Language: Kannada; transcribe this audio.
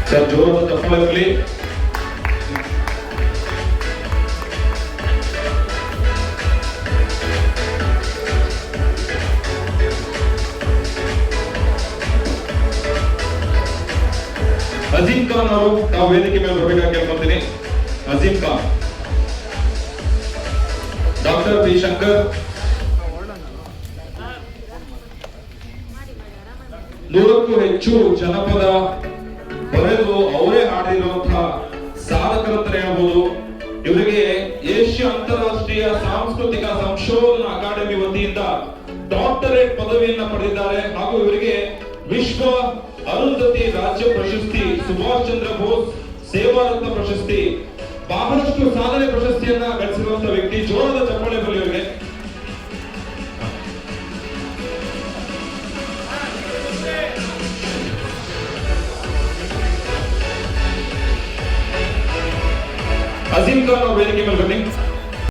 ಸರ್ ಜೋರಾದ ಚಪ್ಪಾಳೆ. ಅಜೀಂ ಖಾನ್ ಅವರು ನಾವು ವೇದಿಕೆ ಮೇಲೆ ಬರಬೇಕಾಗಿ ಕೇಳ್ಕೊತೀನಿ. ಅಜೀಂ ಖಾನ್, ಡಾಕ್ಟರ್ ಬಿ ಶಂಕರ್, 100ಕ್ಕೂ ಹೆಚ್ಚು ಜನಪದ ಬರೆದು ಅವರೇ ಹಾಡಿರುವಂತಹ ಸಾಧಕರಂತ ಹೇಳ್ಬೋದು. ಇವರಿಗೆ ಏಷ್ಯಾ ಅಂತಾರಾಷ್ಟ್ರೀಯ ಸಾಂಸ್ಕೃತಿಕ ಸಂಶೋಧನಾ ಅಕಾಡೆಮಿ ವತಿಯಿಂದ ಡಾಕ್ಟರೇಟ್ ಪದವಿಯನ್ನ ಪಡೆದಿದ್ದಾರೆ. ಹಾಗೂ ಇವರಿಗೆ ವಿಶ್ವ ಅರುಂಧತಿ ರಾಜ್ಯ ಪ್ರಶಸ್ತಿ, ಸುಭಾಷ್ ಚಂದ್ರ ಬೋಸ್ ಸೇವಾ ರತ್ನ ಪ್ರಶಸ್ತಿ, ಬಹಳಷ್ಟು ಸಾಧನೆ ಪ್ರಶಸ್ತಿಯನ್ನ ಗಳಿಸಿರುವಂತಹ ವ್ಯಕ್ತಿ. ಜೋರಾದ ಚಪ್ಪಾಳೆ ಬರಲಿ ಇವರಿಗೆ. ಅಜೀಂ ಖಾನ್ ಅವರು ವೇದಿಕೆ ಮೇಲೆ ಬನ್ನಿ.